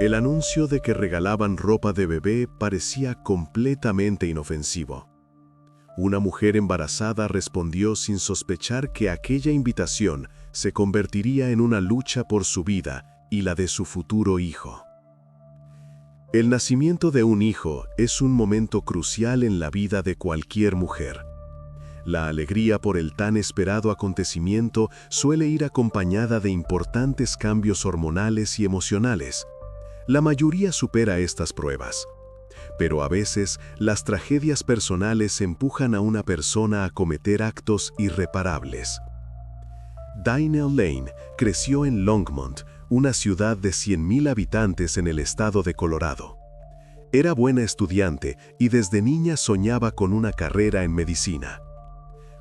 El anuncio de que regalaban ropa de bebé parecía completamente inofensivo. Una mujer embarazada respondió sin sospechar que aquella invitación se convertiría en una lucha por su vida y la de su futuro hijo. El nacimiento de un hijo es un momento crucial en la vida de cualquier mujer. La alegría por el tan esperado acontecimiento suele ir acompañada de importantes cambios hormonales y emocionales. La mayoría supera estas pruebas, pero a veces las tragedias personales empujan a una persona a cometer actos irreparables. Dynel Lane creció en Longmont, una ciudad de 100,000 habitantes en el estado de Colorado. Era buena estudiante y desde niña soñaba con una carrera en medicina.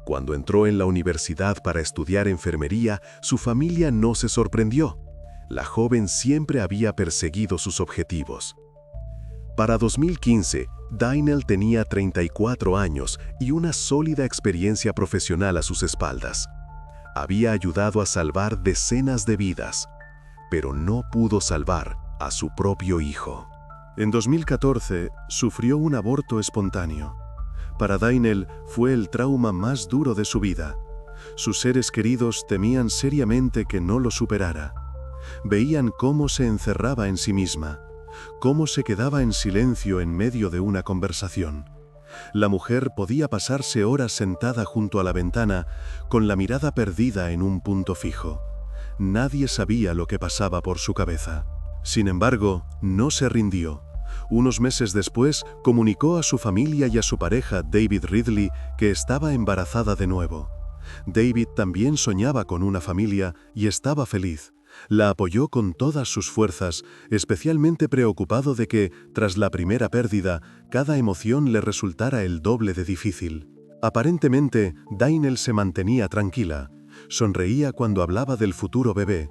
Cuando entró en la universidad para estudiar enfermería, su familia no se sorprendió. La joven siempre había perseguido sus objetivos. Para 2015, Dynel tenía 34 años y una sólida experiencia profesional a sus espaldas. Había ayudado a salvar decenas de vidas, pero no pudo salvar a su propio hijo. En 2014, sufrió un aborto espontáneo. Para Dynel fue el trauma más duro de su vida. Sus seres queridos temían seriamente que no lo superara. Veían cómo se encerraba en sí misma, cómo se quedaba en silencio en medio de una conversación. La mujer podía pasarse horas sentada junto a la ventana, con la mirada perdida en un punto fijo. Nadie sabía lo que pasaba por su cabeza. Sin embargo, no se rindió. Unos meses después, comunicó a su familia y a su pareja, David Ridley, que estaba embarazada de nuevo. David también soñaba con una familia y estaba feliz. La apoyó con todas sus fuerzas, especialmente preocupado de que, tras la primera pérdida, cada emoción le resultara el doble de difícil. Aparentemente, Dynel se mantenía tranquila. Sonreía cuando hablaba del futuro bebé,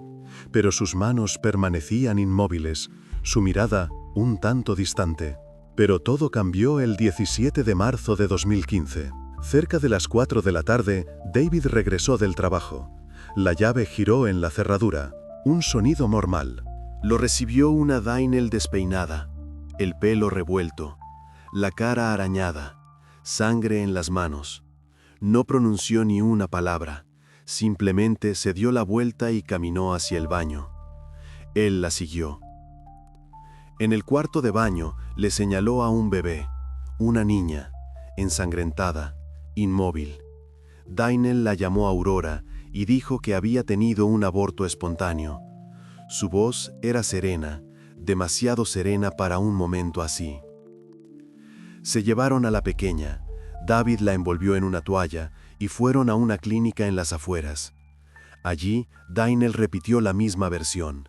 pero sus manos permanecían inmóviles, su mirada un tanto distante. Pero todo cambió el 17 de marzo de 2015. Cerca de las 4 de la tarde, David regresó del trabajo. La llave giró en la cerradura. Un sonido normal. Lo recibió una Dynel despeinada, el pelo revuelto, la cara arañada, sangre en las manos. No pronunció ni una palabra, simplemente se dio la vuelta y caminó hacia el baño. Él la siguió. En el cuarto de baño le señaló a un bebé, una niña, ensangrentada, inmóvil. Dynel la llamó Aurora y dijo que había tenido un aborto espontáneo. Su voz era serena, demasiado serena para un momento así. Se llevaron a la pequeña. David la envolvió en una toalla y fueron a una clínica en las afueras. Allí, Dynel repitió la misma versión.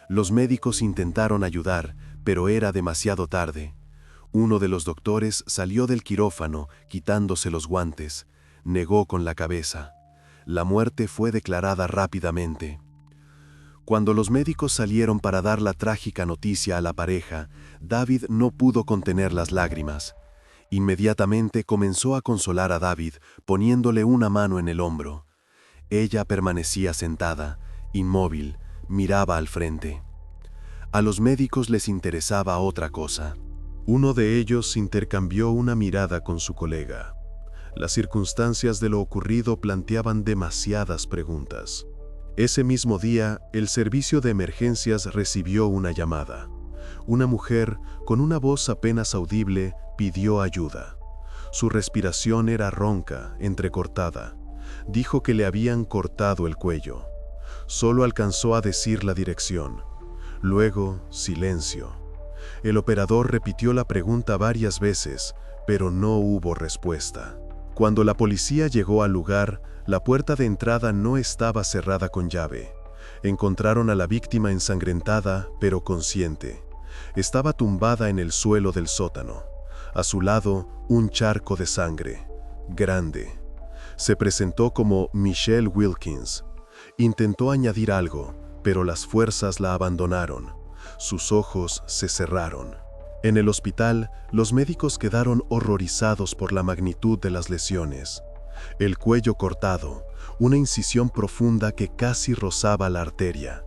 Los médicos intentaron ayudar, pero era demasiado tarde. Uno de los doctores salió del quirófano, quitándose los guantes. Negó con la cabeza. La muerte fue declarada rápidamente. Cuando los médicos salieron para dar la trágica noticia a la pareja, David no pudo contener las lágrimas. Inmediatamente comenzó a consolar a David, poniéndole una mano en el hombro. Ella permanecía sentada, inmóvil, miraba al frente. A los médicos les interesaba otra cosa. Uno de ellos intercambió una mirada con su colega. Las circunstancias de lo ocurrido planteaban demasiadas preguntas. Ese mismo día, el servicio de emergencias recibió una llamada. Una mujer, con una voz apenas audible, pidió ayuda. Su respiración era ronca, entrecortada. Dijo que le habían cortado el cuello. Solo alcanzó a decir la dirección. Luego, silencio. El operador repitió la pregunta varias veces, pero no hubo respuesta. Cuando la policía llegó al lugar, la puerta de entrada no estaba cerrada con llave. Encontraron a la víctima ensangrentada, pero consciente. Estaba tumbada en el suelo del sótano. A su lado, un charco de sangre, grande. Se presentó como Michelle Wilkins. Intentó añadir algo, pero las fuerzas la abandonaron. Sus ojos se cerraron. En el hospital, los médicos quedaron horrorizados por la magnitud de las lesiones. El cuello cortado, una incisión profunda que casi rozaba la arteria.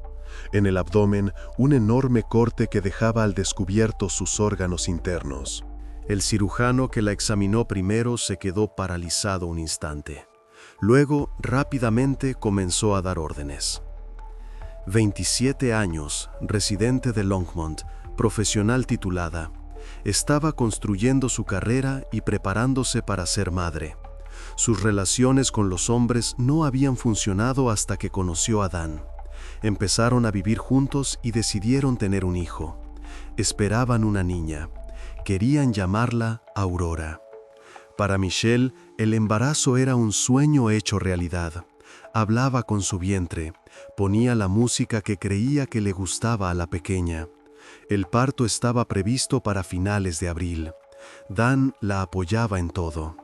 En el abdomen, un enorme corte que dejaba al descubierto sus órganos internos. El cirujano que la examinó primero se quedó paralizado un instante. Luego, rápidamente comenzó a dar órdenes. 27 años, residente de Longmont, profesional titulada. Estaba construyendo su carrera y preparándose para ser madre. Sus relaciones con los hombres no habían funcionado hasta que conoció a Dan. Empezaron a vivir juntos y decidieron tener un hijo. Esperaban una niña. Querían llamarla Aurora. Para Michelle, el embarazo era un sueño hecho realidad. Hablaba con su vientre, ponía la música que creía que le gustaba a la pequeña. El parto estaba previsto para finales de abril. Dan la apoyaba en todo.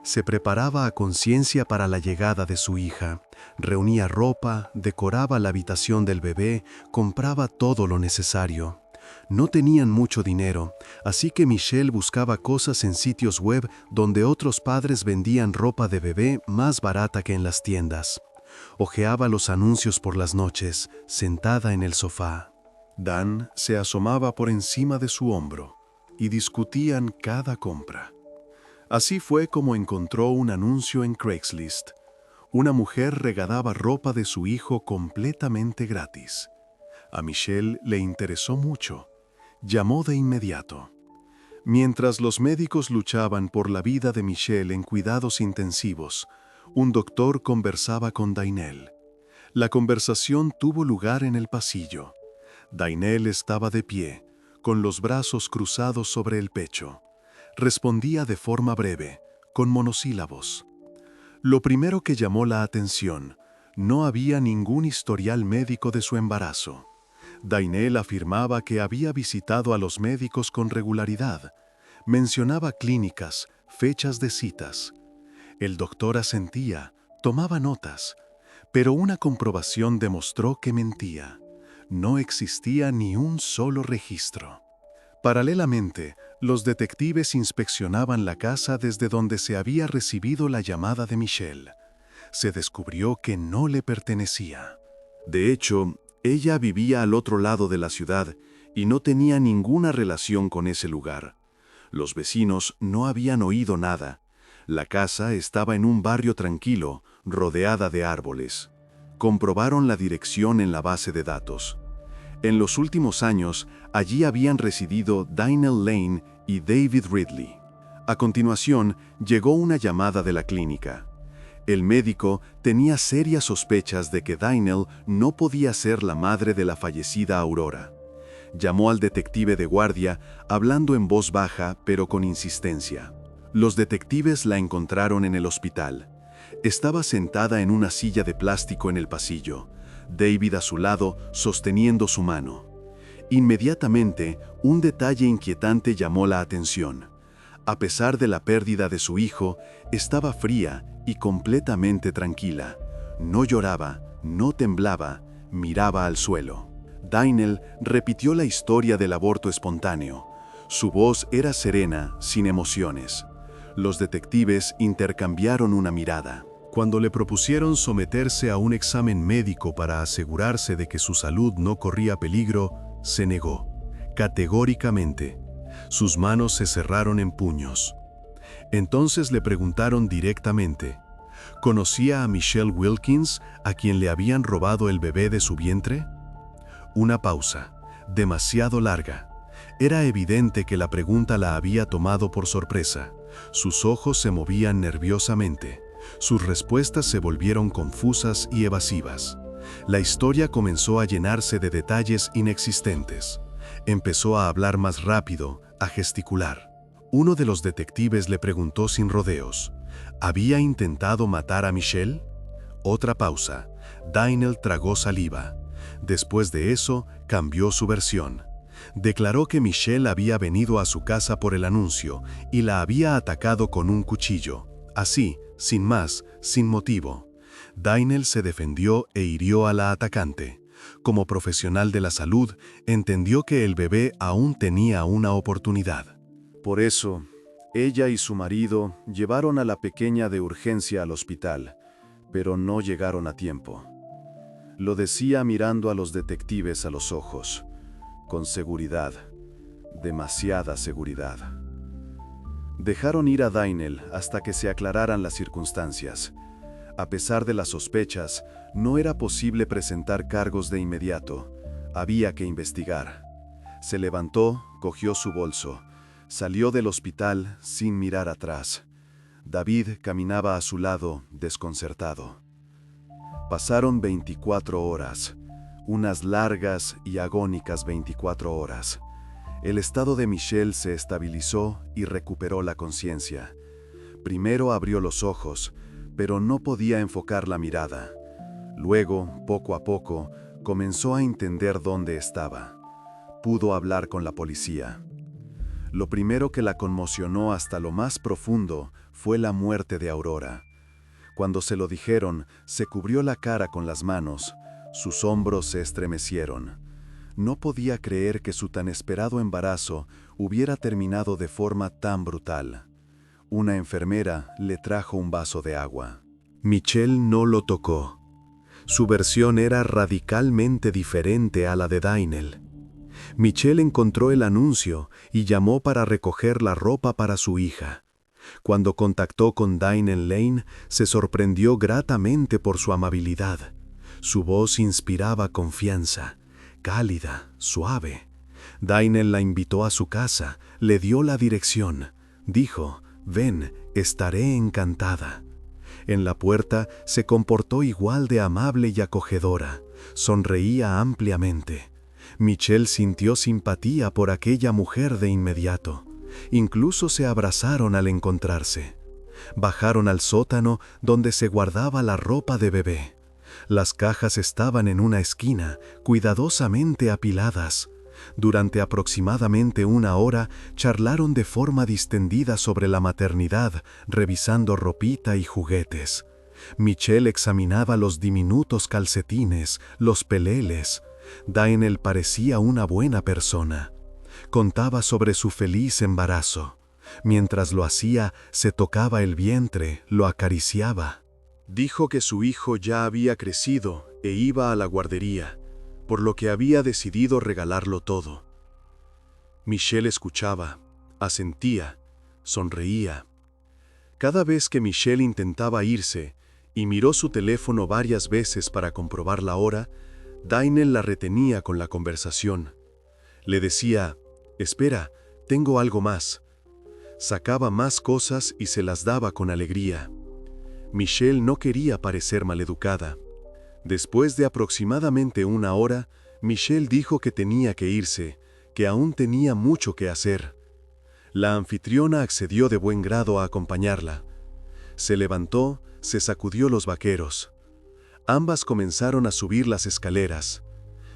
Se preparaba a conciencia para la llegada de su hija. Reunía ropa, decoraba la habitación del bebé, compraba todo lo necesario. No tenían mucho dinero, así que Michelle buscaba cosas en sitios web donde otros padres vendían ropa de bebé más barata que en las tiendas. Hojeaba los anuncios por las noches, sentada en el sofá. Dan se asomaba por encima de su hombro y discutían cada compra. Así fue como encontró un anuncio en Craigslist. Una mujer regalaba ropa de su hijo completamente gratis. A Michelle le interesó mucho. Llamó de inmediato. Mientras los médicos luchaban por la vida de Michelle en cuidados intensivos, un doctor conversaba con Dainel. La conversación tuvo lugar en el pasillo. Dainel estaba de pie, con los brazos cruzados sobre el pecho. Respondía de forma breve, con monosílabos. Lo primero que llamó la atención, no había ningún historial médico de su embarazo. Dainel afirmaba que había visitado a los médicos con regularidad. Mencionaba clínicas, fechas de citas. El doctor asentía, tomaba notas, pero una comprobación demostró que mentía. No existía ni un solo registro. Paralelamente, los detectives inspeccionaban la casa desde donde se había recibido la llamada de Michelle. Se descubrió que no le pertenecía. De hecho, ella vivía al otro lado de la ciudad y no tenía ninguna relación con ese lugar. Los vecinos no habían oído nada. La casa estaba en un barrio tranquilo, rodeada de árboles. Comprobaron la dirección en la base de datos. En los últimos años, allí habían residido Dainel Lane y David Ridley. A continuación, llegó una llamada de la clínica. El médico tenía serias sospechas de que Dainel no podía ser la madre de la fallecida Aurora. Llamó al detective de guardia, hablando en voz baja, pero con insistencia. Los detectives la encontraron en el hospital. Estaba sentada en una silla de plástico en el pasillo, David a su lado, sosteniendo su mano. Inmediatamente, un detalle inquietante llamó la atención. A pesar de la pérdida de su hijo, estaba fría y completamente tranquila. No lloraba, no temblaba, miraba al suelo. Dainel repitió la historia del aborto espontáneo. Su voz era serena, sin emociones. Los detectives intercambiaron una mirada. Cuando le propusieron someterse a un examen médico para asegurarse de que su salud no corría peligro, se negó, categóricamente. Sus manos se cerraron en puños. Entonces le preguntaron directamente, ¿conocía a Michelle Wilkins, a quien le habían robado el bebé de su vientre? Una pausa, demasiado larga. Era evidente que la pregunta la había tomado por sorpresa. Sus ojos se movían nerviosamente. Sus respuestas se volvieron confusas y evasivas. La historia comenzó a llenarse de detalles inexistentes. Empezó a hablar más rápido, a gesticular. Uno de los detectives le preguntó sin rodeos, ¿había intentado matar a Michelle? Otra pausa. Dainel tragó saliva. Después de eso, cambió su versión. Declaró que Michelle había venido a su casa por el anuncio y la había atacado con un cuchillo. Así, sin más, sin motivo. Dainel se defendió e hirió a la atacante. Como profesional de la salud, entendió que el bebé aún tenía una oportunidad. Por eso, ella y su marido llevaron a la pequeña de urgencia al hospital, pero no llegaron a tiempo. Lo decía mirando a los detectives a los ojos, con seguridad, demasiada seguridad. Dejaron ir a Daniel hasta que se aclararan las circunstancias. A pesar de las sospechas, no era posible presentar cargos de inmediato. Había que investigar. Se levantó, cogió su bolso, salió del hospital sin mirar atrás. David caminaba a su lado, desconcertado. Pasaron 24 horas, unas largas y agónicas 24 horas. El estado de Michelle se estabilizó y recuperó la conciencia. Primero abrió los ojos, pero no podía enfocar la mirada. Luego, poco a poco, comenzó a entender dónde estaba. Pudo hablar con la policía. Lo primero que la conmocionó hasta lo más profundo fue la muerte de Aurora. Cuando se lo dijeron, se cubrió la cara con las manos. Sus hombros se estremecieron. No podía creer que su tan esperado embarazo hubiera terminado de forma tan brutal. Una enfermera le trajo un vaso de agua. Michelle no lo tocó. Su versión era radicalmente diferente a la de Daniel. Michelle encontró el anuncio y llamó para recoger la ropa para su hija. Cuando contactó con Daniel Lane, se sorprendió gratamente por su amabilidad. Su voz inspiraba confianza, cálida, suave. Daniel la invitó a su casa, le dio la dirección. Dijo, «Ven, estaré encantada». En la puerta se comportó igual de amable y acogedora. Sonreía ampliamente. Michelle sintió simpatía por aquella mujer de inmediato. Incluso se abrazaron al encontrarse. Bajaron al sótano donde se guardaba la ropa de bebé. Las cajas estaban en una esquina, cuidadosamente apiladas. Durante aproximadamente una hora charlaron de forma distendida sobre la maternidad, revisando ropita y juguetes. Michelle examinaba los diminutos calcetines, los peleles. Daniel parecía una buena persona. Contaba sobre su feliz embarazo. Mientras lo hacía, se tocaba el vientre, lo acariciaba. Dijo que su hijo ya había crecido e iba a la guardería, por lo que había decidido regalarlo todo. Michelle escuchaba, asentía, sonreía. Cada vez que Michelle intentaba irse y miró su teléfono varias veces para comprobar la hora, Daniel la retenía con la conversación. Le decía, «Espera, tengo algo más». Sacaba más cosas y se las daba con alegría. Michelle no quería parecer maleducada. Después de aproximadamente una hora, Michelle dijo que tenía que irse, que aún tenía mucho que hacer. La anfitriona accedió de buen grado a acompañarla. Se levantó, se sacudió los vaqueros. Ambas comenzaron a subir las escaleras.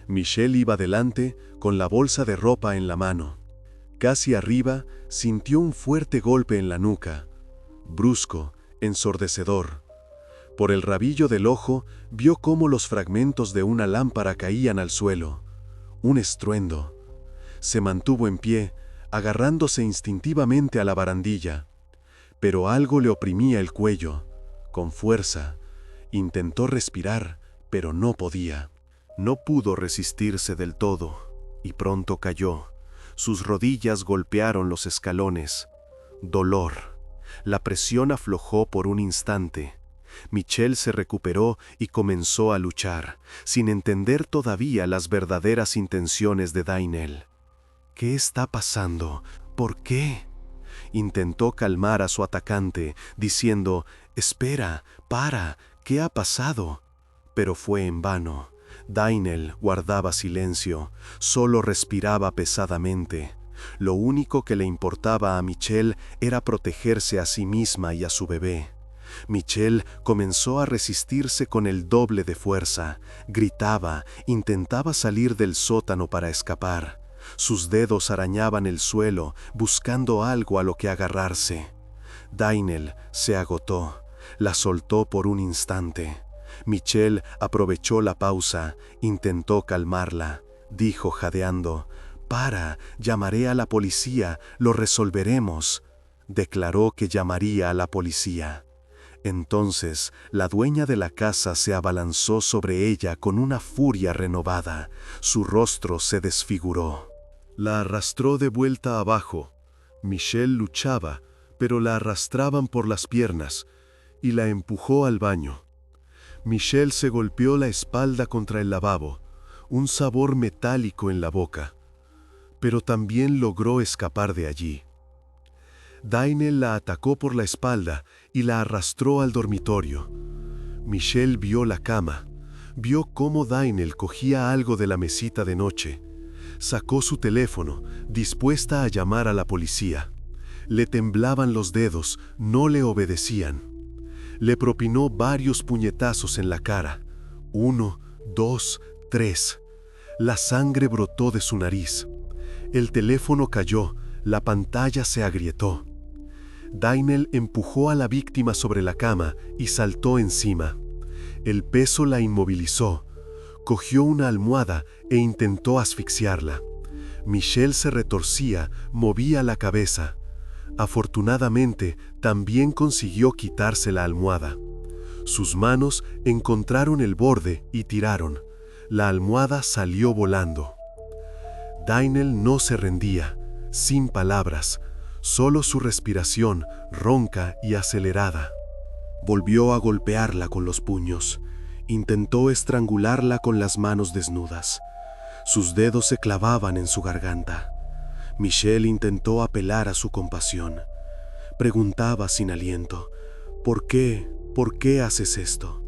Michelle iba delante, con la bolsa de ropa en la mano. Casi arriba, sintió un fuerte golpe en la nuca. Brusco, ensordecedor. Por el rabillo del ojo, vio cómo los fragmentos de una lámpara caían al suelo. Un estruendo. Se mantuvo en pie, agarrándose instintivamente a la barandilla. Pero algo le oprimía el cuello, con fuerza. Intentó respirar, pero no podía. No pudo resistirse del todo, y pronto cayó. Sus rodillas golpearon los escalones. Dolor. La presión aflojó por un instante. Michelle se recuperó y comenzó a luchar, sin entender todavía las verdaderas intenciones de Daniel. ¿Qué está pasando? ¿Por qué? Intentó calmar a su atacante, diciendo, «Espera, para, ¿qué ha pasado?». Pero fue en vano. Daniel guardaba silencio, solo respiraba pesadamente. Lo único que le importaba a Michelle era protegerse a sí misma y a su bebé. Michelle comenzó a resistirse con el doble de fuerza. Gritaba, intentaba salir del sótano para escapar. Sus dedos arañaban el suelo, buscando algo a lo que agarrarse. Daniel se agotó, la soltó por un instante. Michelle aprovechó la pausa, intentó calmarla. Dijo jadeando, «Para, llamaré a la policía, lo resolveremos». Declaró que llamaría a la policía. Entonces la dueña de la casa se abalanzó sobre ella con una furia renovada. Su rostro se desfiguró. La arrastró de vuelta abajo. Michelle luchaba, pero la arrastraban por las piernas, y la empujó al baño. Michelle se golpeó la espalda contra el lavabo, un sabor metálico en la boca, pero también logró escapar de allí. Daniel la atacó por la espalda y la arrastró al dormitorio. Michelle vio la cama, vio cómo Daniel cogía algo de la mesita de noche. Sacó su teléfono, dispuesta a llamar a la policía. Le temblaban los dedos, no le obedecían. Le propinó varios puñetazos en la cara. 1, 2, 3. La sangre brotó de su nariz. El teléfono cayó, la pantalla se agrietó. Daniel empujó a la víctima sobre la cama y saltó encima. El peso la inmovilizó. Cogió una almohada e intentó asfixiarla. Michelle se retorcía, movía la cabeza. Afortunadamente, también consiguió quitarse la almohada. Sus manos encontraron el borde y tiraron. La almohada salió volando. Daniel no se rendía, sin palabras, solo su respiración ronca y acelerada. Volvió a golpearla con los puños. Intentó estrangularla con las manos desnudas. Sus dedos se clavaban en su garganta. Michelle intentó apelar a su compasión. Preguntaba sin aliento, ¿por qué? ¿Por qué haces esto?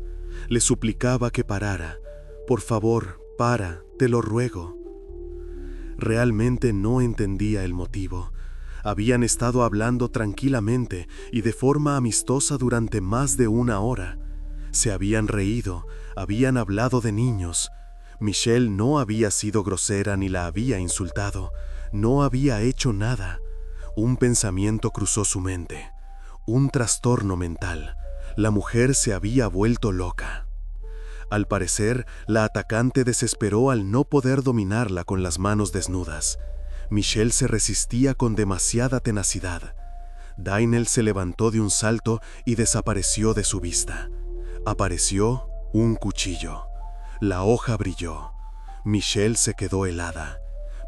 Le suplicaba que parara. Por favor, para, te lo ruego. Realmente no entendía el motivo. Habían estado hablando tranquilamente y de forma amistosa durante más de 1 hora. Se habían reído, habían hablado de niños. Michelle no había sido grosera ni la había insultado. No había hecho nada. Un pensamiento cruzó su mente. Un trastorno mental. La mujer se había vuelto loca. Al parecer, la atacante desesperó al no poder dominarla con las manos desnudas. Michelle se resistía con demasiada tenacidad. Daniel se levantó de un salto y desapareció de su vista. Apareció un cuchillo. La hoja brilló. Michelle se quedó helada.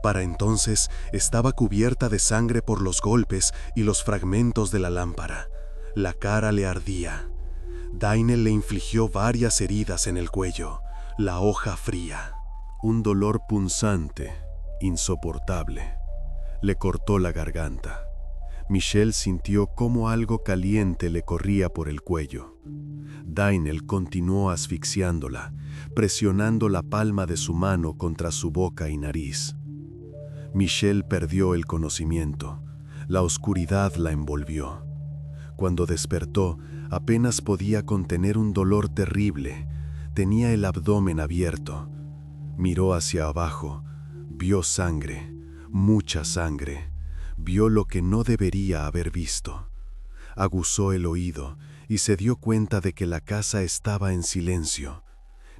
Para entonces estaba cubierta de sangre por los golpes y los fragmentos de la lámpara. La cara le ardía. Daniel le infligió varias heridas en el cuello. La hoja fría. Un dolor punzante, insoportable, le cortó la garganta. Michelle sintió cómo algo caliente le corría por el cuello. Daniel continuó asfixiándola, presionando la palma de su mano contra su boca y nariz. Michelle perdió el conocimiento. La oscuridad la envolvió. Cuando despertó, apenas podía contener un dolor terrible. Tenía el abdomen abierto. Miró hacia abajo. Vio sangre, mucha sangre. Vio lo que no debería haber visto. Aguzó el oído y se dio cuenta de que la casa estaba en silencio.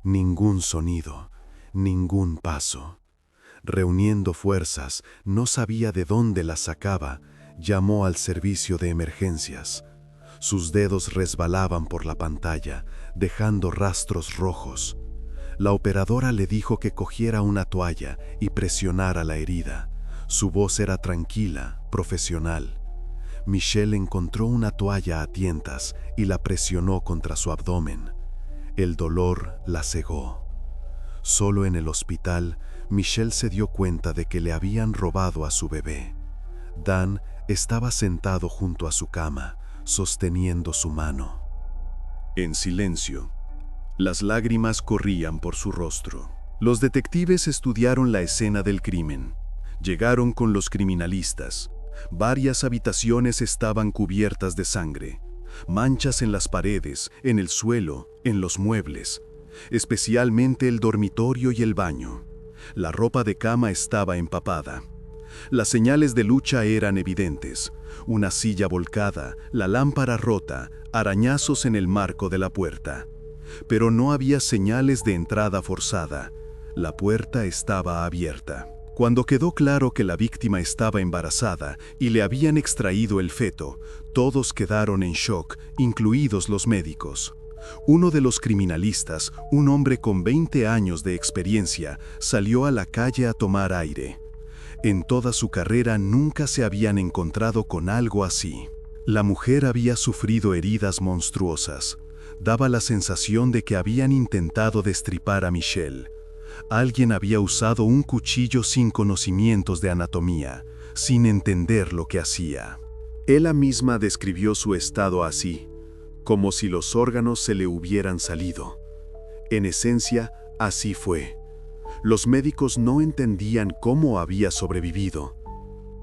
Ningún sonido, ningún paso. Reuniendo fuerzas, no sabía de dónde las sacaba, llamó al servicio de emergencias. Sus dedos resbalaban por la pantalla, dejando rastros rojos. La operadora le dijo que cogiera una toalla y presionara la herida. Su voz era tranquila, profesional. Michelle encontró una toalla a tientas y la presionó contra su abdomen. El dolor la cegó. Solo en el hospital, Michelle se dio cuenta de que le habían robado a su bebé. Dan estaba sentado junto a su cama, sosteniendo su mano. En silencio, las lágrimas corrían por su rostro. Los detectives estudiaron la escena del crimen. Llegaron con los criminalistas. Varias habitaciones estaban cubiertas de sangre. Manchas en las paredes, en el suelo, en los muebles. Especialmente el dormitorio y el baño. La ropa de cama estaba empapada. Las señales de lucha eran evidentes. Una silla volcada, la lámpara rota, arañazos en el marco de la puerta. Pero no había señales de entrada forzada. La puerta estaba abierta. Cuando quedó claro que la víctima estaba embarazada y le habían extraído el feto, todos quedaron en shock, incluidos los médicos. Uno de los criminalistas, un hombre con 20 años de experiencia, salió a la calle a tomar aire. En toda su carrera nunca se habían encontrado con algo así. La mujer había sufrido heridas monstruosas. Daba la sensación de que habían intentado destripar a Michelle. Alguien había usado un cuchillo sin conocimientos de anatomía, sin entender lo que hacía. Ella misma describió su estado así, como si los órganos se le hubieran salido. En esencia, así fue. Los médicos no entendían cómo había sobrevivido.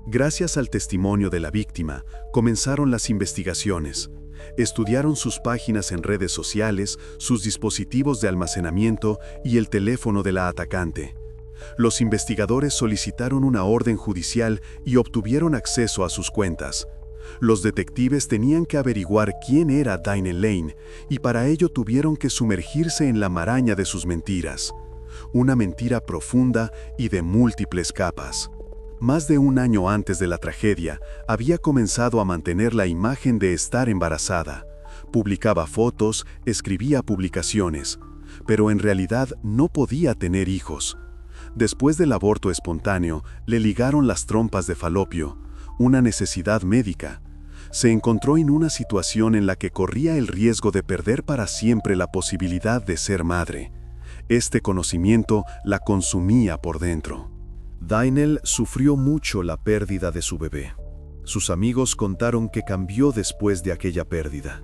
Gracias al testimonio de la víctima, comenzaron las investigaciones. Estudiaron sus páginas en redes sociales, sus dispositivos de almacenamiento y el teléfono de la atacante. Los investigadores solicitaron una orden judicial y obtuvieron acceso a sus cuentas. Los detectives tenían que averiguar quién era Dainel Lane y para ello tuvieron que sumergirse en la maraña de sus mentiras. Una mentira profunda y de múltiples capas. Más de un año antes de la tragedia, había comenzado a mantener la imagen de estar embarazada. Publicaba fotos, escribía publicaciones, pero en realidad no podía tener hijos. Después del aborto espontáneo, le ligaron las trompas de falopio, una necesidad médica. Se encontró en una situación en la que corría el riesgo de perder para siempre la posibilidad de ser madre. Este conocimiento la consumía por dentro. Dainel sufrió mucho la pérdida de su bebé. Sus amigos contaron que cambió después de aquella pérdida.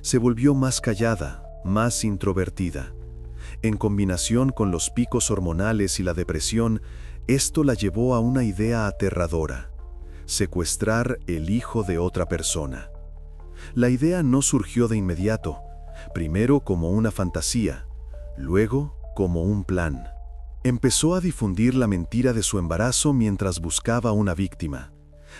Se volvió más callada, más introvertida. En combinación con los picos hormonales y la depresión, esto la llevó a una idea aterradora: secuestrar el hijo de otra persona. La idea no surgió de inmediato, primero como una fantasía, luego como un plan. Empezó a difundir la mentira de su embarazo mientras buscaba una víctima.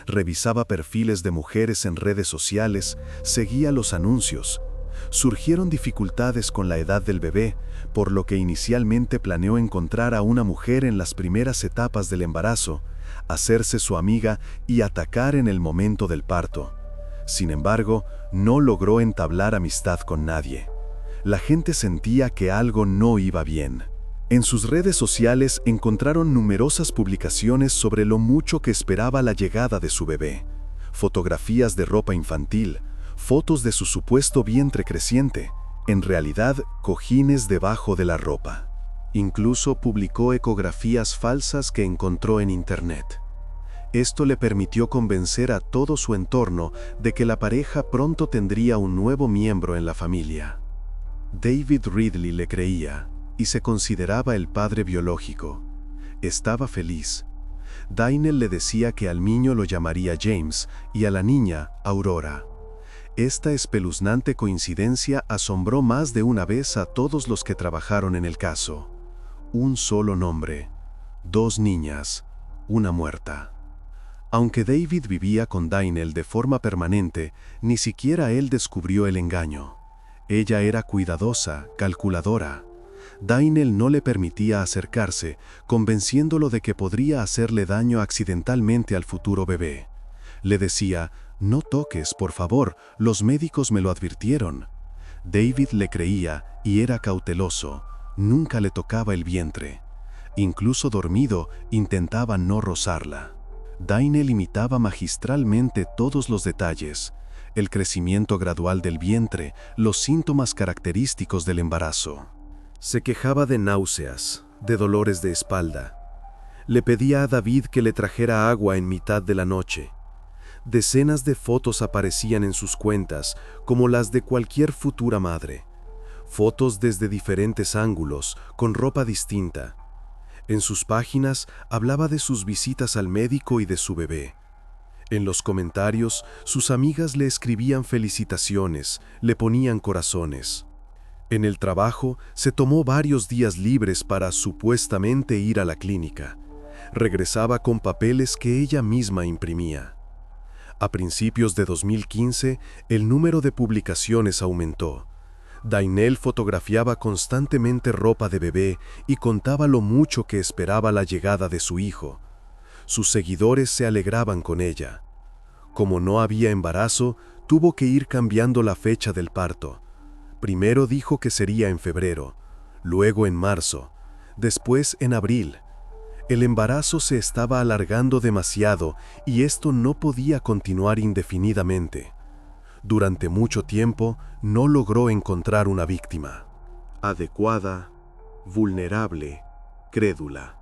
Revisaba perfiles de mujeres en redes sociales, seguía los anuncios. Surgieron dificultades con la edad del bebé, por lo que inicialmente planeó encontrar a una mujer en las primeras etapas del embarazo, hacerse su amiga y atacar en el momento del parto. Sin embargo, no logró entablar amistad con nadie. La gente sentía que algo no iba bien. En sus redes sociales encontraron numerosas publicaciones sobre lo mucho que esperaba la llegada de su bebé. Fotografías de ropa infantil, fotos de su supuesto vientre creciente, en realidad cojines debajo de la ropa. Incluso publicó ecografías falsas que encontró en internet. Esto le permitió convencer a todo su entorno de que la pareja pronto tendría un nuevo miembro en la familia. David Ridley le creía y se consideraba el padre biológico. Estaba feliz. Dainel le decía que al niño lo llamaría James y a la niña Aurora. Esta espeluznante coincidencia asombró más de una vez a todos los que trabajaron en el caso. Un solo nombre, 2 niñas, una muerta. Aunque David vivía con Dainel de forma permanente, ni siquiera él descubrió el engaño. Ella era cuidadosa, calculadora. Dainel no le permitía acercarse, convenciéndolo de que podría hacerle daño accidentalmente al futuro bebé. Le decía: «No toques, por favor, los médicos me lo advirtieron». David le creía y era cauteloso. Nunca le tocaba el vientre. Incluso dormido, intentaba no rozarla. Dainel imitaba magistralmente todos los detalles: el crecimiento gradual del vientre, los síntomas característicos del embarazo. Se quejaba de náuseas, de dolores de espalda. Le pedía a David que le trajera agua en mitad de la noche. Decenas de fotos aparecían en sus cuentas, como las de cualquier futura madre. Fotos desde diferentes ángulos, con ropa distinta. En sus páginas hablaba de sus visitas al médico y de su bebé. En los comentarios, sus amigas le escribían felicitaciones, le ponían corazones. En el trabajo, se tomó varios días libres para supuestamente ir a la clínica. Regresaba con papeles que ella misma imprimía. A principios de 2015, el número de publicaciones aumentó. Dainel fotografiaba constantemente ropa de bebé y contaba lo mucho que esperaba la llegada de su hijo. Sus seguidores se alegraban con ella. Como no había embarazo, tuvo que ir cambiando la fecha del parto. Primero dijo que sería en febrero, luego en marzo, después en abril. El embarazo se estaba alargando demasiado y esto no podía continuar indefinidamente. Durante mucho tiempo no logró encontrar una víctima adecuada, vulnerable, crédula.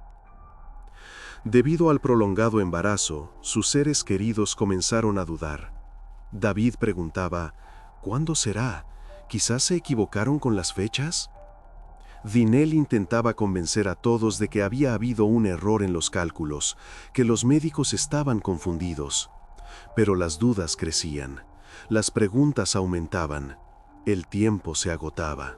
Debido al prolongado embarazo, sus seres queridos comenzaron a dudar. David preguntaba, ¿cuándo será? ¿Quizás se equivocaron con las fechas? Dinel intentaba convencer a todos de que había habido un error en los cálculos, que los médicos estaban confundidos. Pero las dudas crecían, las preguntas aumentaban, el tiempo se agotaba.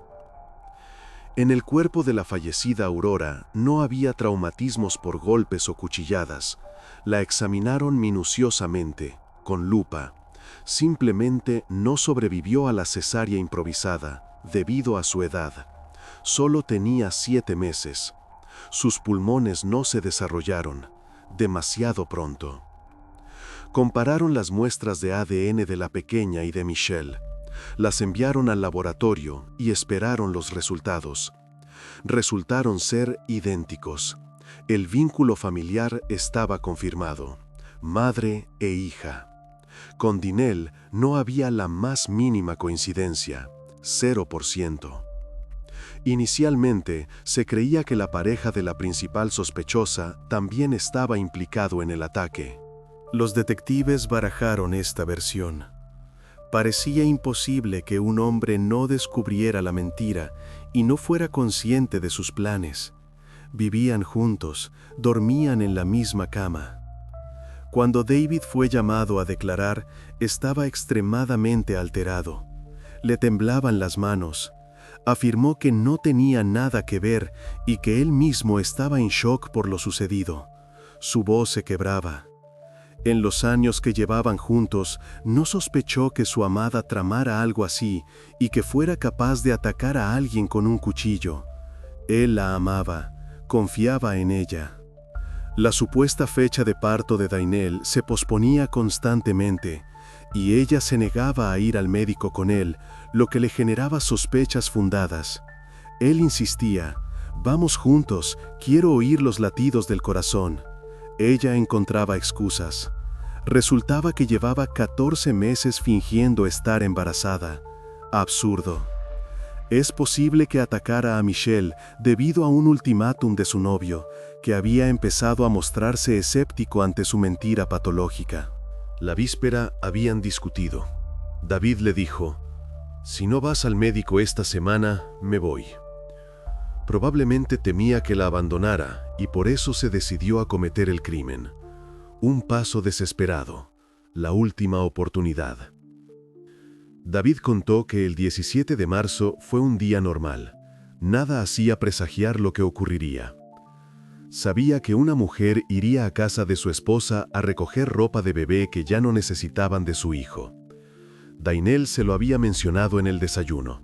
En el cuerpo de la fallecida Aurora no había traumatismos por golpes o cuchilladas. La examinaron minuciosamente, con lupa. Simplemente no sobrevivió a la cesárea improvisada, debido a su edad. Solo tenía 7 meses. Sus pulmones no se desarrollaron, demasiado pronto. Compararon las muestras de ADN de la pequeña y de Michelle. Las enviaron al laboratorio y esperaron los resultados. Resultaron ser idénticos. El vínculo familiar estaba confirmado. Madre e hija. Con Dinel no había la más mínima coincidencia, 0%. Inicialmente, se creía que la pareja de la principal sospechosa también estaba implicado en el ataque. Los detectives barajaron esta versión. Parecía imposible que un hombre no descubriera la mentira y no fuera consciente de sus planes. Vivían juntos, dormían en la misma cama. Cuando David fue llamado a declarar, estaba extremadamente alterado. Le temblaban las manos. Afirmó que no tenía nada que ver y que él mismo estaba en shock por lo sucedido. Su voz se quebraba. En los años que llevaban juntos, no sospechó que su amada tramara algo así y que fuera capaz de atacar a alguien con un cuchillo. Él la amaba, confiaba en ella. La supuesta fecha de parto de Dainel se posponía constantemente, y ella se negaba a ir al médico con él, lo que le generaba sospechas fundadas. Él insistía, «Vamos juntos, quiero oír los latidos del corazón». Ella encontraba excusas. Resultaba que llevaba 14 meses fingiendo estar embarazada. Absurdo. Es posible que atacara a Michelle debido a un ultimátum de su novio, que había empezado a mostrarse escéptico ante su mentira patológica. La víspera habían discutido. David le dijo, «Si no vas al médico esta semana, me voy». Probablemente temía que la abandonara y por eso se decidió a cometer el crimen. Un paso desesperado, la última oportunidad. David contó que el 17 de marzo fue un día normal. Nada hacía presagiar lo que ocurriría. Sabía que una mujer iría a casa de su esposa a recoger ropa de bebé que ya no necesitaban de su hijo. Dainel se lo había mencionado en el desayuno.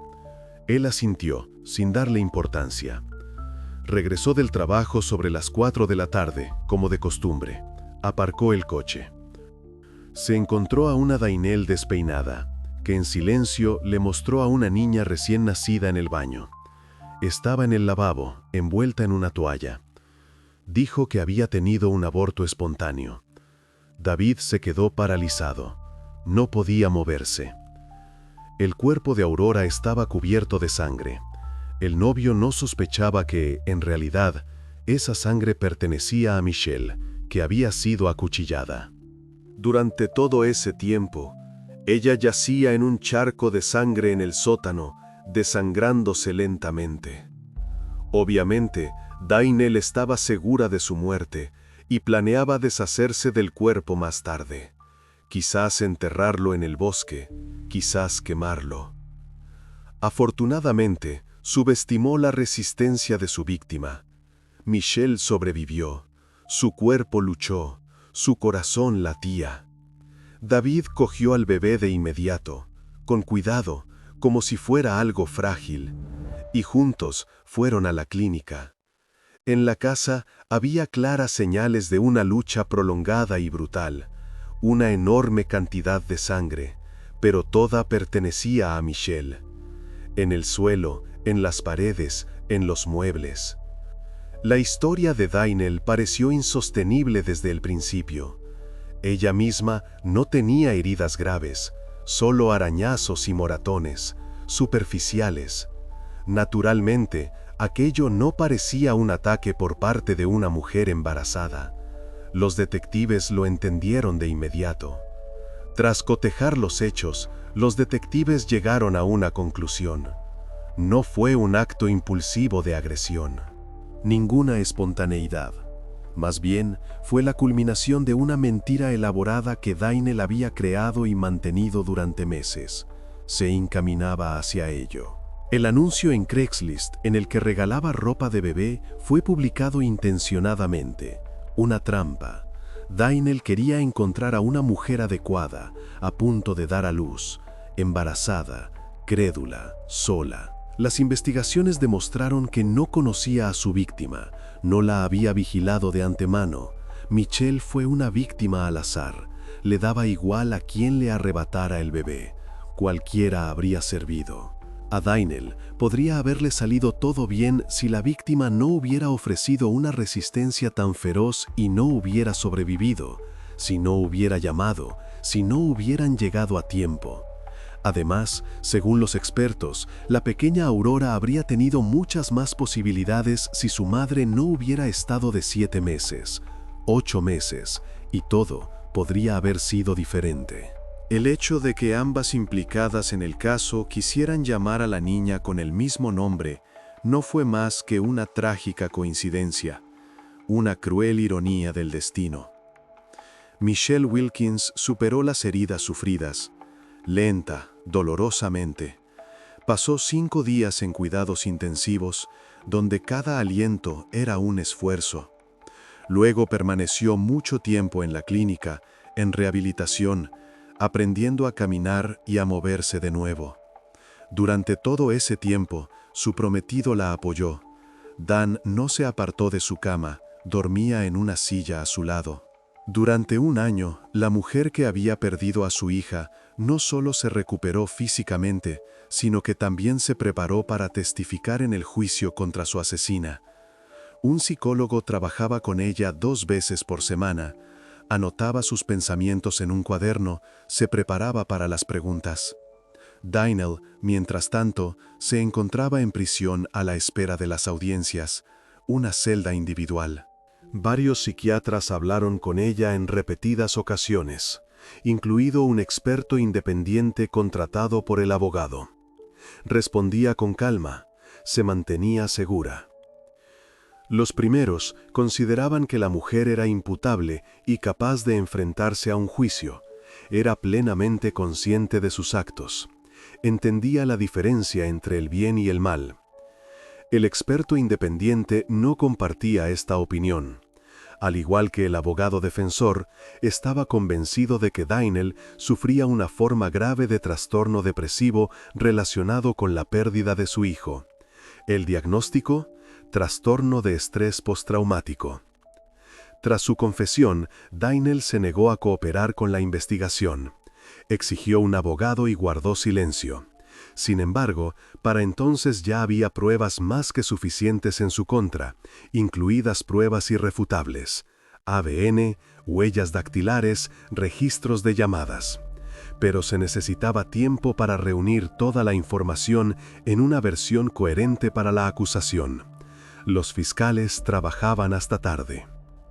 Él asintió, sin darle importancia. Regresó del trabajo sobre las 4 de la tarde, como de costumbre. Aparcó el coche. Se encontró a una Dainel despeinada, que en silencio le mostró a una niña recién nacida en el baño. Estaba en el lavabo, envuelta en una toalla. Dijo que había tenido un aborto espontáneo. David se quedó paralizado. No podía moverse. El cuerpo de Aurora estaba cubierto de sangre. El novio no sospechaba que, en realidad, esa sangre pertenecía a Michelle, que había sido acuchillada. Durante todo ese tiempo, ella yacía en un charco de sangre en el sótano, desangrándose lentamente. Obviamente, Dainel estaba segura de su muerte y planeaba deshacerse del cuerpo más tarde. Quizás enterrarlo en el bosque, quizás quemarlo. Afortunadamente, subestimó la resistencia de su víctima. Michelle sobrevivió, su cuerpo luchó, su corazón latía. David cogió al bebé de inmediato, con cuidado, como si fuera algo frágil, y juntos fueron a la clínica. En la casa había claras señales de una lucha prolongada y brutal, una enorme cantidad de sangre, pero toda pertenecía a Michelle. En el suelo, en las paredes, en los muebles. La historia de Daniel pareció insostenible desde el principio. Ella misma no tenía heridas graves, solo arañazos y moratones, superficiales. Naturalmente, aquello no parecía un ataque por parte de una mujer embarazada. Los detectives lo entendieron de inmediato. Tras cotejar los hechos, los detectives llegaron a una conclusión. No fue un acto impulsivo de agresión. Ninguna espontaneidad. Más bien, fue la culminación de una mentira elaborada que Daniel había creado y mantenido durante meses. Se encaminaba hacia ello. El anuncio en Craigslist en el que regalaba ropa de bebé fue publicado intencionadamente. Una trampa. Daniel quería encontrar a una mujer adecuada, a punto de dar a luz, embarazada, crédula, sola. Las investigaciones demostraron que no conocía a su víctima, no la había vigilado de antemano. Michelle fue una víctima al azar. Le daba igual a quién le arrebatara el bebé. Cualquiera habría servido. A Daniel podría haberle salido todo bien si la víctima no hubiera ofrecido una resistencia tan feroz y no hubiera sobrevivido, si no hubiera llamado, si no hubieran llegado a tiempo. Además, según los expertos, la pequeña Aurora habría tenido muchas más posibilidades si su madre no hubiera estado de 7 meses, 8 meses, y todo podría haber sido diferente. El hecho de que ambas implicadas en el caso quisieran llamar a la niña con el mismo nombre no fue más que una trágica coincidencia, una cruel ironía del destino. Michelle Wilkins superó las heridas sufridas, lenta, dolorosamente. Pasó 5 días en cuidados intensivos, donde cada aliento era un esfuerzo. Luego permaneció mucho tiempo en la clínica, en rehabilitación, aprendiendo a caminar y a moverse de nuevo. Durante todo ese tiempo, su prometido la apoyó. Dan no se apartó de su cama, dormía en una silla a su lado. Durante 1 año, la mujer que había perdido a su hija no solo se recuperó físicamente, sino que también se preparó para testificar en el juicio contra su asesina. Un psicólogo trabajaba con ella 2 veces por semana, anotaba sus pensamientos en un cuaderno, se preparaba para las preguntas. Daniel, mientras tanto, se encontraba en prisión a la espera de las audiencias, una celda individual. Varios psiquiatras hablaron con ella en repetidas ocasiones, incluido un experto independiente contratado por el abogado. Respondía con calma, se mantenía segura. Los primeros consideraban que la mujer era imputable y capaz de enfrentarse a un juicio. Era plenamente consciente de sus actos. Entendía la diferencia entre el bien y el mal. El experto independiente no compartía esta opinión. Al igual que el abogado defensor, estaba convencido de que Daniel sufría una forma grave de trastorno depresivo relacionado con la pérdida de su hijo. El diagnóstico: trastorno de estrés postraumático. Tras su confesión, Daniel se negó a cooperar con la investigación. Exigió un abogado y guardó silencio. Sin embargo, para entonces ya había pruebas más que suficientes en su contra, incluidas pruebas irrefutables: ADN, huellas dactilares, registros de llamadas. Pero se necesitaba tiempo para reunir toda la información en una versión coherente para la acusación. Los fiscales trabajaban hasta tarde.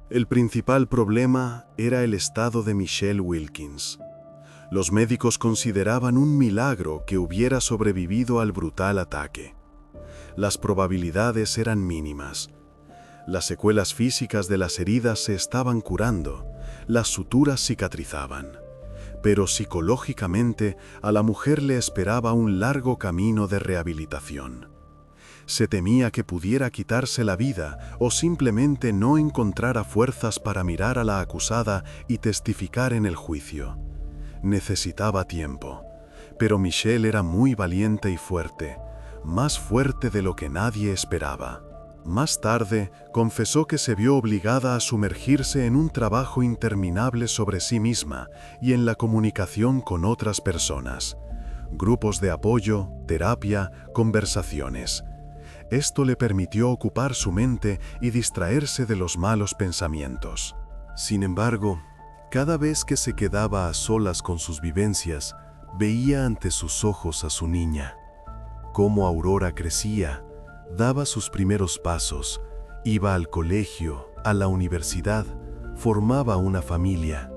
El principal problema era el estado de Michelle Wilkins. Los médicos consideraban un milagro que hubiera sobrevivido al brutal ataque. Las probabilidades eran mínimas. Las secuelas físicas de las heridas se estaban curando, las suturas cicatrizaban. Pero psicológicamente a la mujer le esperaba un largo camino de rehabilitación. Se temía que pudiera quitarse la vida o simplemente no encontrara fuerzas para mirar a la acusada y testificar en el juicio. Necesitaba tiempo, Pero Michelle era muy valiente y fuerte, más fuerte de lo que nadie esperaba. Más tarde, confesó que se vio obligada a sumergirse en un trabajo interminable sobre sí misma y en la comunicación con otras personas. Grupos de apoyo, terapia, conversaciones. Esto le permitió ocupar su mente y distraerse de los malos pensamientos. Sin embargo, cada vez que se quedaba a solas con sus vivencias, veía ante sus ojos a su niña. Cómo Aurora crecía, daba sus primeros pasos, iba al colegio, a la universidad, formaba una familia.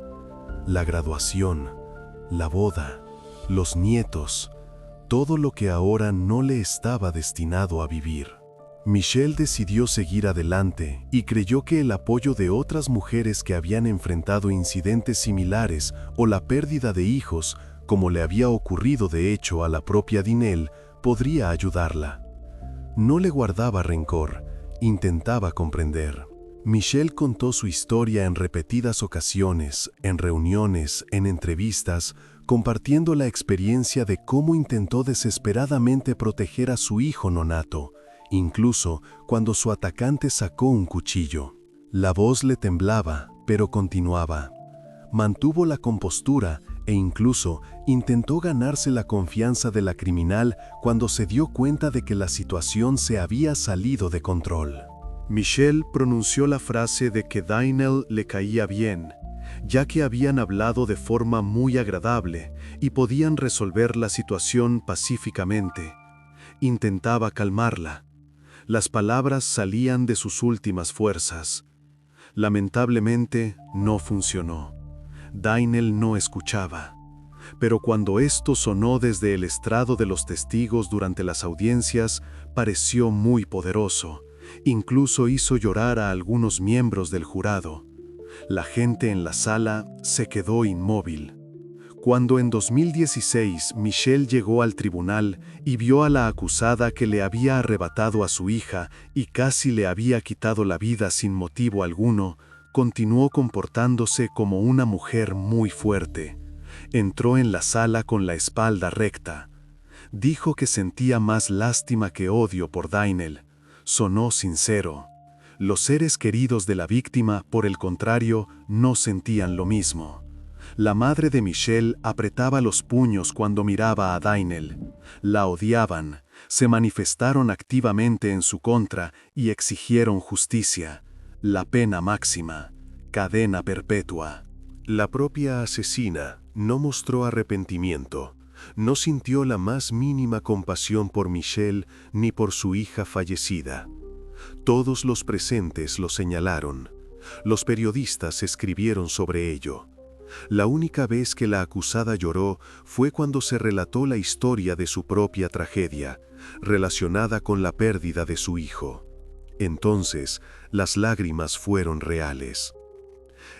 La graduación, la boda, los nietos, todo lo que ahora no le estaba destinado a vivir. Michelle decidió seguir adelante y creyó que el apoyo de otras mujeres que habían enfrentado incidentes similares o la pérdida de hijos, como le había ocurrido de hecho a la propia Danielle, podría ayudarla. No le guardaba rencor, intentaba comprender. Michelle contó su historia en repetidas ocasiones, en reuniones, en entrevistas, compartiendo la experiencia de cómo intentó desesperadamente proteger a su hijo nonato, incluso cuando su atacante sacó un cuchillo. La voz le temblaba, pero continuaba. Mantuvo la compostura e incluso intentó ganarse la confianza de la criminal cuando se dio cuenta de que la situación se había salido de control. Michelle pronunció la frase de que Danielle le caía bien, ya que habían hablado de forma muy agradable y podían resolver la situación pacíficamente. Intentaba calmarla. Las palabras salían de sus últimas fuerzas. Lamentablemente, no funcionó. Danielle no escuchaba. Pero cuando esto sonó desde el estrado de los testigos durante las audiencias, pareció muy poderoso. Incluso hizo llorar a algunos miembros del jurado. La gente en la sala se quedó inmóvil. Cuando en 2016 Michelle llegó al tribunal y vio a la acusada que le había arrebatado a su hija y casi le había quitado la vida sin motivo alguno, continuó comportándose como una mujer muy fuerte. Entró en la sala con la espalda recta. Dijo que sentía más lástima que odio por Danielle. Sonó sincero. Los seres queridos de la víctima, por el contrario, no sentían lo mismo. La madre de Michelle apretaba los puños cuando miraba a Danielle. La odiaban, se manifestaron activamente en su contra y exigieron justicia. La pena máxima, cadena perpetua. La propia asesina no mostró arrepentimiento, no sintió la más mínima compasión por Michelle ni por su hija fallecida. Todos los presentes lo señalaron. Los periodistas escribieron sobre ello. La única vez que la acusada lloró fue cuando se relató la historia de su propia tragedia, relacionada con la pérdida de su hijo. Entonces, las lágrimas fueron reales.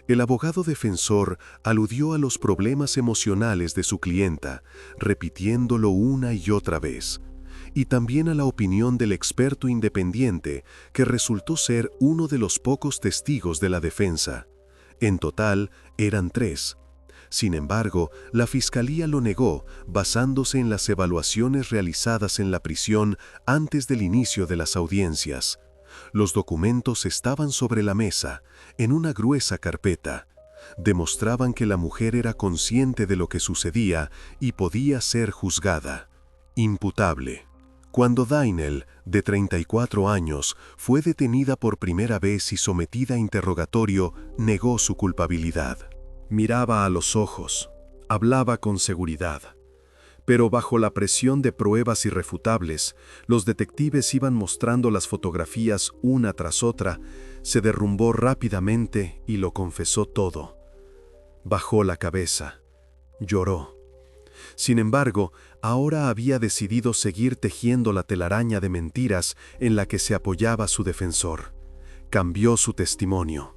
El abogado defensor aludió a los problemas emocionales de su clienta, repitiéndolo una y otra vez, y también a la opinión del experto independiente, que resultó ser uno de los pocos testigos de la defensa. En total, eran 3. Sin embargo, la fiscalía lo negó, basándose en las evaluaciones realizadas en la prisión antes del inicio de las audiencias. Los documentos estaban sobre la mesa, en una gruesa carpeta. Demostraban que la mujer era consciente de lo que sucedía y podía ser juzgada. Imputable. Cuando Danielle, de 34 años, fue detenida por primera vez y sometida a interrogatorio, negó su culpabilidad. Miraba a los ojos, hablaba con seguridad. Pero bajo la presión de pruebas irrefutables, los detectives iban mostrando las fotografías una tras otra, se derrumbó rápidamente y lo confesó todo. Bajó la cabeza, lloró. Sin embargo, ahora había decidido seguir tejiendo la telaraña de mentiras en la que se apoyaba su defensor. Cambió su testimonio.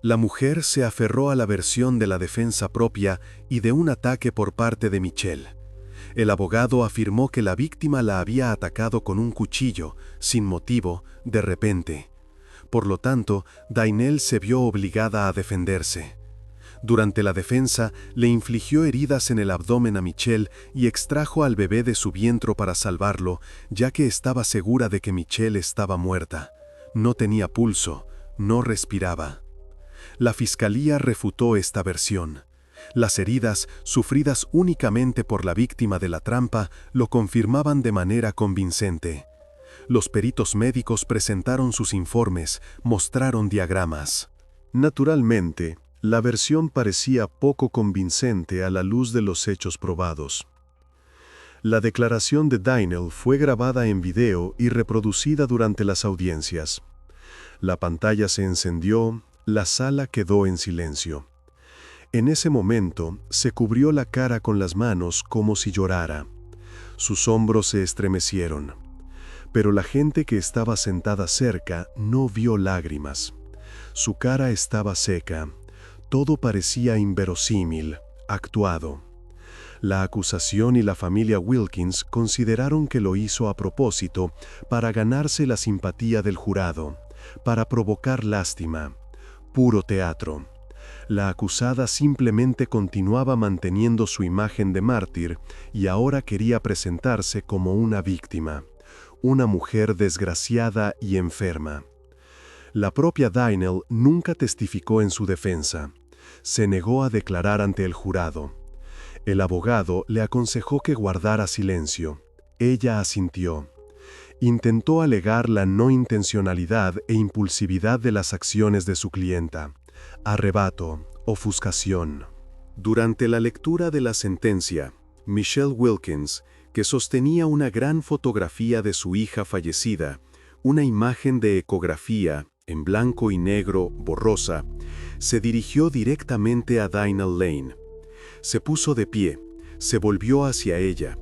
La mujer se aferró a la versión de la defensa propia y de un ataque por parte de Michelle. El abogado afirmó que la víctima la había atacado con un cuchillo, sin motivo, de repente. Por lo tanto, Danielle se vio obligada a defenderse. Durante la defensa, le infligió heridas en el abdomen a Michelle y extrajo al bebé de su vientre para salvarlo, ya que estaba segura de que Michelle estaba muerta. No tenía pulso, no respiraba. La fiscalía refutó esta versión. Las heridas, sufridas únicamente por la víctima de la trampa, lo confirmaban de manera convincente. Los peritos médicos presentaron sus informes, mostraron diagramas. Naturalmente, la versión parecía poco convincente a la luz de los hechos probados. La declaración de Daniel fue grabada en video y reproducida durante las audiencias. La pantalla se encendió, la sala quedó en silencio. En ese momento, se cubrió la cara con las manos como si llorara. Sus hombros se estremecieron. Pero la gente que estaba sentada cerca no vio lágrimas. Su cara estaba seca. Todo parecía inverosímil, actuado. La acusación y la familia Wilkins consideraron que lo hizo a propósito para ganarse la simpatía del jurado, para provocar lástima. Puro teatro. La acusada simplemente continuaba manteniendo su imagen de mártir y ahora quería presentarse como una víctima, una mujer desgraciada y enferma. La propia Daniel nunca testificó en su defensa. Se negó a declarar ante el jurado. El abogado le aconsejó que guardara silencio. Ella asintió. Intentó alegar la no intencionalidad e impulsividad de las acciones de su clienta. Arrebato, ofuscación. Durante la lectura de la sentencia, Michelle Wilkins, que sostenía una gran fotografía de su hija fallecida, una imagen de ecografía, en blanco y negro, borrosa, se dirigió directamente a Daniel Lane. Se puso de pie, se volvió hacia ella.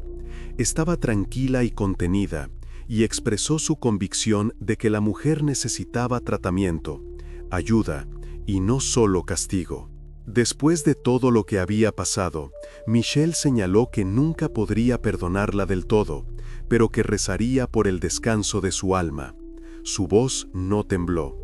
Estaba tranquila y contenida, y expresó su convicción de que la mujer necesitaba tratamiento, ayuda, y no solo castigo. Después de todo lo que había pasado, Michelle señaló que nunca podría perdonarla del todo, pero que rezaría por el descanso de su alma. Su voz no tembló.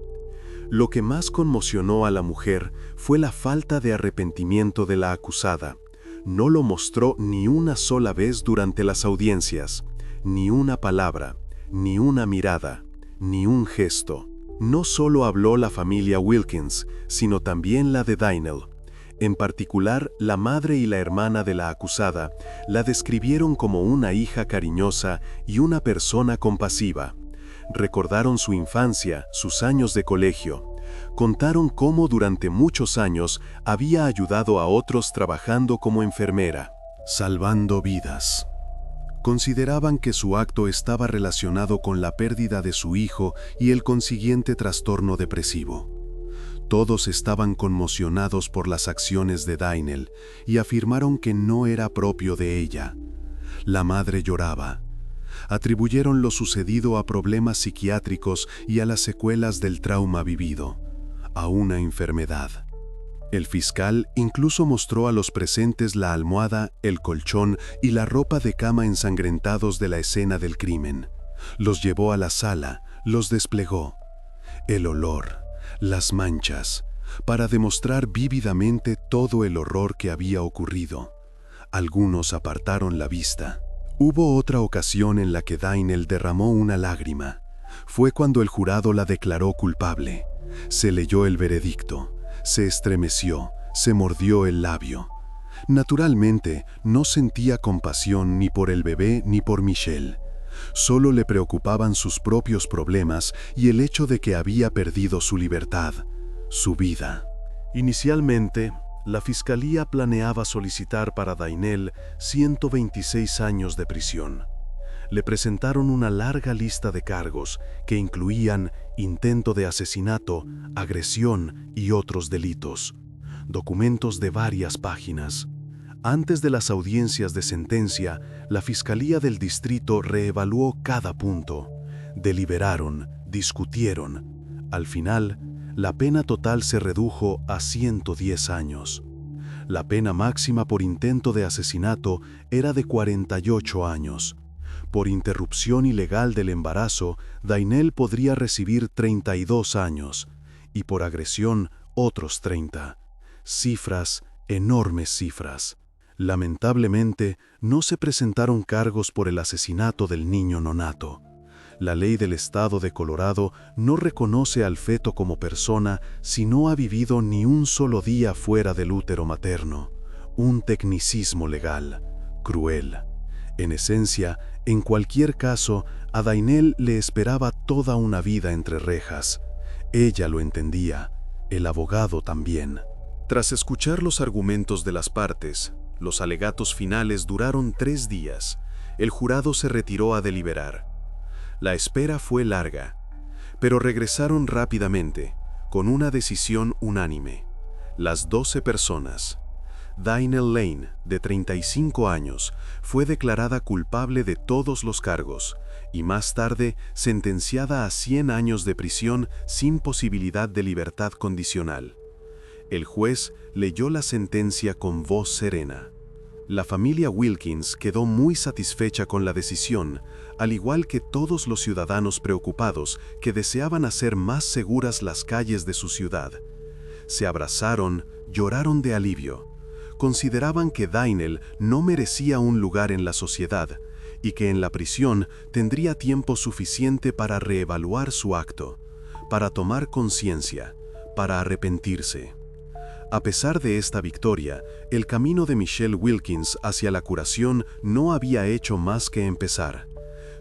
Lo que más conmocionó a la mujer fue la falta de arrepentimiento de la acusada. No lo mostró ni una sola vez durante las audiencias, ni una palabra, ni una mirada, ni un gesto. No solo habló la familia Wilkins, sino también la de Daniel. En particular, la madre y la hermana de la acusada la describieron como una hija cariñosa y una persona compasiva. Recordaron su infancia, sus años de colegio. Contaron cómo durante muchos años había ayudado a otros trabajando como enfermera, salvando vidas. Consideraban que su acto estaba relacionado con la pérdida de su hijo y el consiguiente trastorno depresivo. Todos estaban conmocionados por las acciones de Daniel y afirmaron que no era propio de ella. La madre lloraba. Atribuyeron lo sucedido a problemas psiquiátricos y a las secuelas del trauma vivido, a una enfermedad. El fiscal incluso mostró a los presentes la almohada, el colchón y la ropa de cama ensangrentados de la escena del crimen. Los llevó a la sala, los desplegó. El olor, las manchas, para demostrar vívidamente todo el horror que había ocurrido. Algunos apartaron la vista. Hubo otra ocasión en la que Daniel derramó una lágrima. Fue cuando el jurado la declaró culpable. Se leyó el veredicto. Se estremeció, se mordió el labio. Naturalmente, no sentía compasión ni por el bebé ni por Michelle. Solo le preocupaban sus propios problemas y el hecho de que había perdido su libertad, su vida. Inicialmente, la fiscalía planeaba solicitar para Daniel 126 años de prisión. Le presentaron una larga lista de cargos que incluían intento de asesinato, agresión y otros delitos. Documentos de varias páginas. Antes de las audiencias de sentencia, la Fiscalía del Distrito reevaluó cada punto. Deliberaron, discutieron. Al final, la pena total se redujo a 110 años. La pena máxima por intento de asesinato era de 48 años. Por interrupción ilegal del embarazo, Daniel podría recibir 32 años, y por agresión otros 30. Cifras, enormes cifras. Lamentablemente, no se presentaron cargos por el asesinato del niño nonato. La ley del estado de Colorado no reconoce al feto como persona si no ha vivido ni un solo día fuera del útero materno. Un tecnicismo legal, cruel. En esencia, en cualquier caso, a Dainel le esperaba toda una vida entre rejas. Ella lo entendía, el abogado también. Tras escuchar los argumentos de las partes, los alegatos finales duraron 3 días. El jurado se retiró a deliberar. La espera fue larga, pero regresaron rápidamente, con una decisión unánime. Las 12 personas. Dainel Lane, de 35 años, fue declarada culpable de todos los cargos y más tarde sentenciada a 100 años de prisión sin posibilidad de libertad condicional. El juez leyó la sentencia con voz serena. La familia Wilkins quedó muy satisfecha con la decisión, al igual que todos los ciudadanos preocupados que deseaban hacer más seguras las calles de su ciudad. Se abrazaron, lloraron de alivio. Consideraban que Dainel no merecía un lugar en la sociedad y que en la prisión tendría tiempo suficiente para reevaluar su acto, para tomar conciencia, para arrepentirse. A pesar de esta victoria, el camino de Michelle Wilkins hacia la curación no había hecho más que empezar.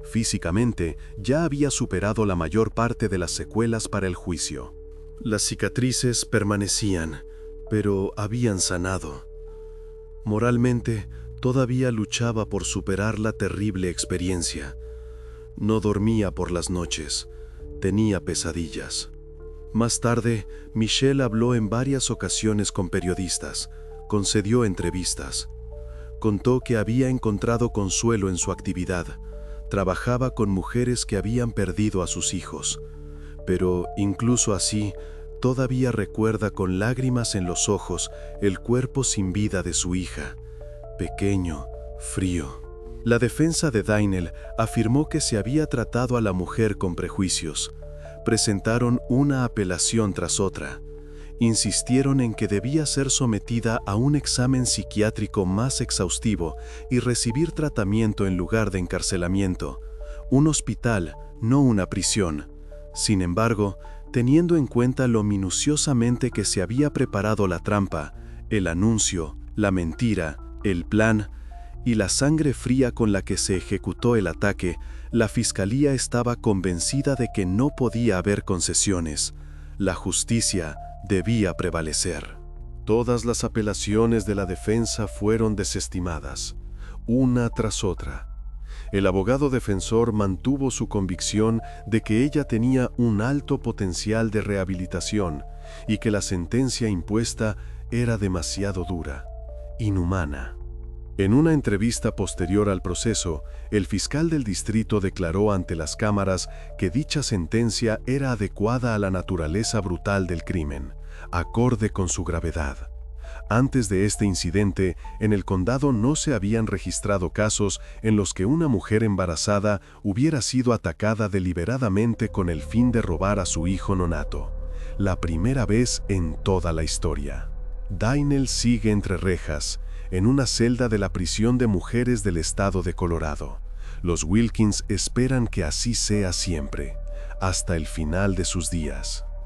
Físicamente, ya había superado la mayor parte de las secuelas para el juicio. Las cicatrices permanecían, pero habían sanado. Moralmente, todavía luchaba por superar la terrible experiencia. No dormía por las noches, tenía pesadillas. Más tarde, Michelle habló en varias ocasiones con periodistas, concedió entrevistas. Contó que había encontrado consuelo en su actividad, trabajaba con mujeres que habían perdido a sus hijos, pero incluso así, todavía recuerda con lágrimas en los ojos el cuerpo sin vida de su hija, pequeño, frío. La defensa de Dainel afirmó que se había tratado a la mujer con prejuicios. Presentaron una apelación tras otra. Insistieron en que debía ser sometida a un examen psiquiátrico más exhaustivo y recibir tratamiento en lugar de encarcelamiento. Un hospital, no una prisión. Sin embargo, teniendo en cuenta lo minuciosamente que se había preparado la trampa, el anuncio, la mentira, el plan y la sangre fría con la que se ejecutó el ataque, la fiscalía estaba convencida de que no podía haber concesiones. La justicia debía prevalecer. Todas las apelaciones de la defensa fueron desestimadas, una tras otra. El abogado defensor mantuvo su convicción de que ella tenía un alto potencial de rehabilitación y que la sentencia impuesta era demasiado dura, inhumana. En una entrevista posterior al proceso, el fiscal del distrito declaró ante las cámaras que dicha sentencia era adecuada a la naturaleza brutal del crimen, acorde con su gravedad. Antes de este incidente, en el condado no se habían registrado casos en los que una mujer embarazada hubiera sido atacada deliberadamente con el fin de robar a su hijo nonato. La primera vez en toda la historia. Dainel sigue entre rejas, en una celda de la prisión de mujeres del estado de Colorado. Los Wilkins esperan que así sea siempre, hasta el final de sus días.